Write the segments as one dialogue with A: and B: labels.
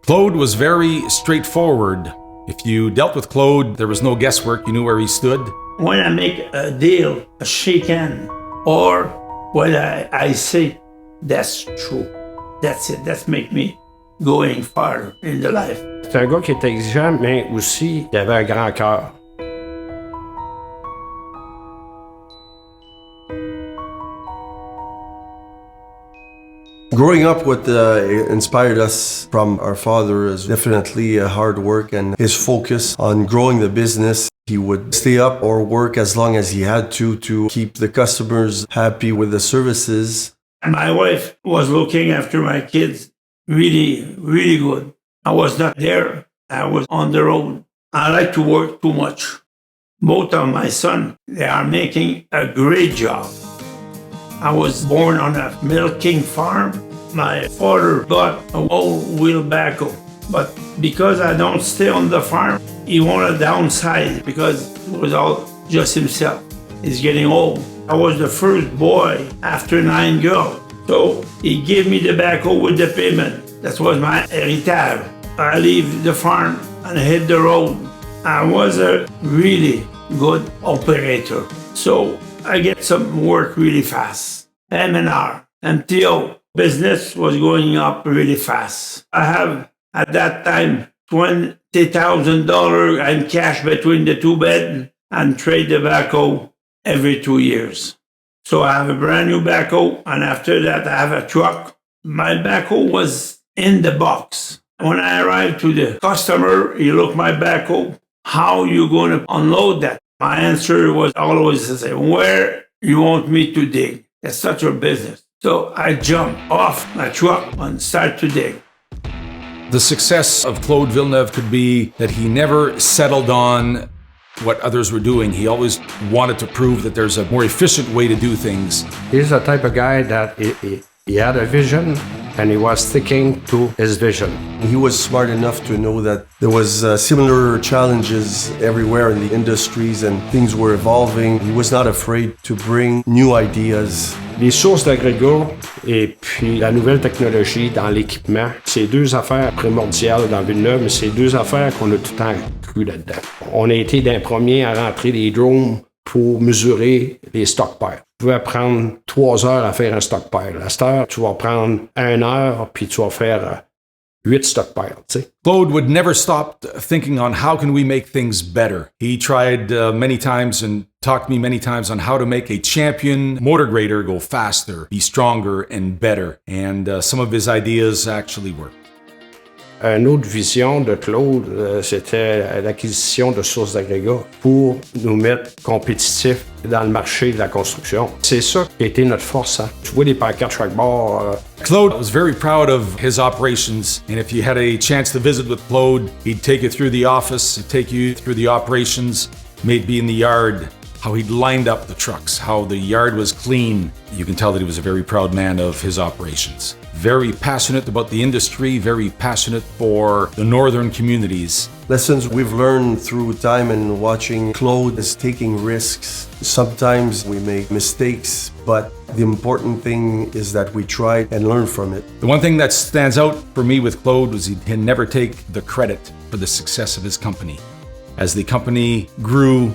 A: Claude was very straightforward. If you dealt with Claude, there was no guesswork. You knew where he stood.
B: When I make a deal, a shake hand, or when I say, that's true. That's it. That's make me going far in the life.
C: C'est un gars qui était exigeant, mais aussi, il avait un grand cœur.
D: Growing up, what inspired us from our father is definitely hard work and his focus on growing the business. He would stay up or work as long as he had to keep the customers happy with the services.
B: My wife was looking after my kids really, really good. I was not there. I was on the road. I like to work too much. Both of my sons, they are making a great job. I was born on a milking farm. My father bought an old wheel backhoe, but because I don't stay on the farm, he wanted to downsize because it was all just himself. He's getting old. I was the first boy after 9 girls, so he gave me the backhoe with the payment. That was my heritage. I leave the farm and hit the road. I was a really good operator, so I get some work really fast. M&R, MTO, business was going up really fast. I have, at that time, $20,000 in cash between the two beds and trade the backhoe every 2 years. So I have a brand new backhoe, and after that I have a truck. My backhoe was in the box. When I arrived to the customer, he looked my backhoe. How you going to unload that? My answer was always the same. Where you want me to dig? That's not your business. So I jumped off my truck and started to dig.
A: The success of Claude Villeneuve could be that he never settled on what others were doing. He always wanted to prove that there's a more efficient way to do things.
C: He's the type of guy that he had a vision and he was sticking to his vision.
D: He was smart enough to know that there was similar challenges everywhere in the industries and things were evolving. He was not afraid to bring new ideas.
C: Les sources d'agrégat et puis la nouvelle technologie dans l'équipement, c'est deux affaires primordiales dans Villeneuve, mais c'est deux affaires qu'on a tout le temps cru là-dedans. On a été d'un premier à rentrer des drones pour mesurer les stockpiles. Tu pouvais prendre 3 heures à faire un stockpile. À cette heure, tu vas prendre 1 heure, puis tu vas faire 8 stockpiles. Tu sais.
A: Claude would never stop thinking on how can we make things better. He tried many times and talked to me many times on how to make a champion motor grader go faster, be stronger and better. And some of his ideas actually worked.
C: Une autre vision de Claude, c'était l'acquisition de sources d'agrégats pour nous mettre compétitifs dans le marché de la construction. C'est ça qui a été notre force. Hein. Tu vois les pancartes chaque bord.
A: Claude was very proud of his operations, and if you had a chance to visit with Claude, he'd take you through the office, he'd take you through the operations, maybe in the yard, how he'd lined up the trucks, how the yard was clean. You can tell that he was a very proud man of his operations. Very passionate about the industry, very passionate for the northern communities.
D: Lessons we've learned through time and watching Claude is taking risks. Sometimes we make mistakes, but the important thing is that we try and learn from it.
A: The one thing that stands out for me with Claude was he'd never take the credit for the success of his company. As the company grew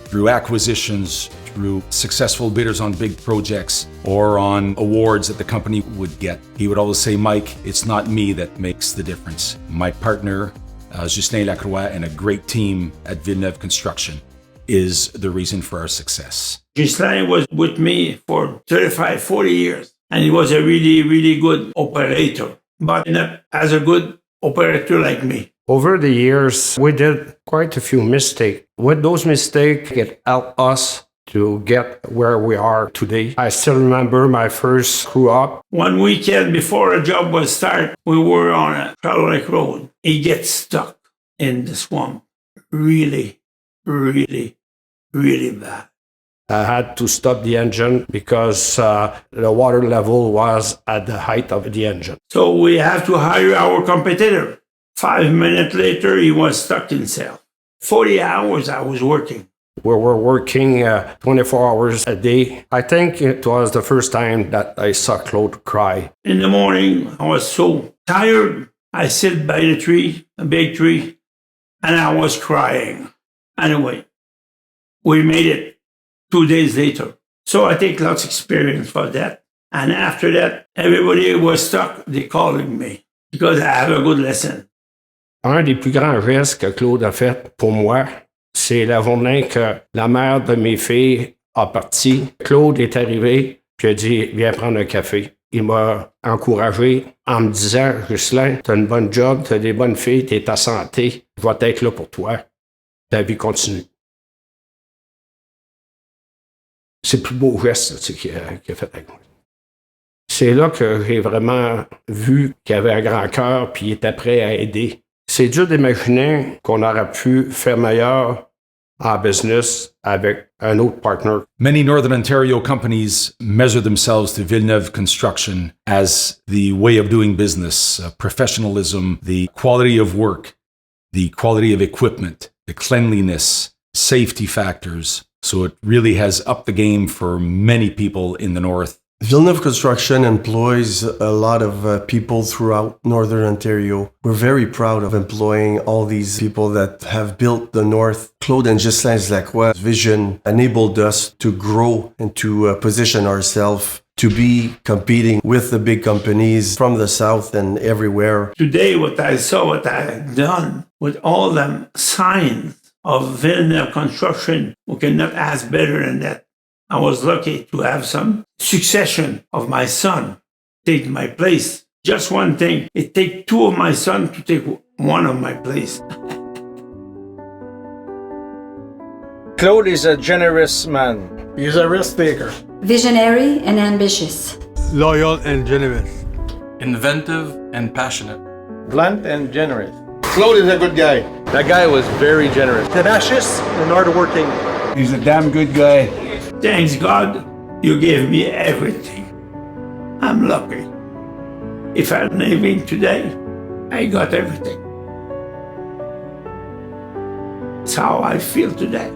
A: through acquisitions, through successful bidders on big projects or on awards that the company would get, he would always say, Mike, it's not me that makes the difference. My partner, Justin Lacroix, and a great team at Villeneuve Construction is the reason for our success.
B: Justin was with me for 35, 40 years, and he was a really, really good operator, but not as a good operator like me.
C: Over the years, we did quite a few mistakes. With those mistakes, it helped us to get where we are today. I still remember my first screw up.
B: One weekend before a job was started, we were on a Trolley road. He gets stuck in the swamp. Really, really, really bad.
C: I had to stop the engine because the water level was at the height of the engine.
B: So we have to hire our competitor. 5 minutes later, he was stuck himself. 40 hours I was working.
C: We were working 24 hours a day. I think it was the first time that I saw Claude cry.
B: In the morning, I was so tired. I sit by the tree, a big tree, and I was crying. Anyway, we made it 2 days later. So I take lots of experience for that. And after that, everybody was stuck. They calling me because I have a good lesson.
C: Un des plus grands gestes que Claude a fait pour moi, c'est la journée que la mère de mes filles a parti. Claude est arrivé puis a dit « Viens prendre un café ». Il m'a encouragé en me disant « Ghislain, tu as une bonne job, tu as des bonnes filles, tu es ta santé, je vais être là pour toi. Ta vie continue. » C'est le plus beau geste qu'il a fait avec moi. C'est là que j'ai vraiment vu qu'il avait un grand cœur puis il était prêt à aider. C'est dur d'imaginer qu'on aurait pu faire meilleur en business avec un autre partner.
A: Many Northern Ontario companies measure themselves to Villeneuve Construction as the way of doing business, professionalism, the quality of work, the quality of equipment, the cleanliness, safety factors. So it really has upped the game for many people in the North.
D: Villeneuve Construction employs a lot of people throughout Northern Ontario. We're very proud of employing all these people that have built the North. Claude and Ghislain's Lacroix's vision enabled us to grow and to position ourselves to be competing with the big companies from the South and everywhere.
B: Today, what I saw, what I had done with all them signs of Villeneuve Construction, we cannot ask better than that. I was lucky to have some succession of my son take my place. Just one thing, it takes 2 of my sons to take 1 of my place.
E: Claude is a generous man.
F: He's a risk taker.
G: Visionary and ambitious.
F: Loyal and generous.
H: Inventive and passionate.
F: Blunt and generous.
I: Claude is a good guy.
E: That guy was very generous.
F: Tenacious and hardworking.
I: He's a damn good guy.
B: Thanks God, you gave me everything. I'm lucky. If I'm living today, I got everything. That's how I feel today.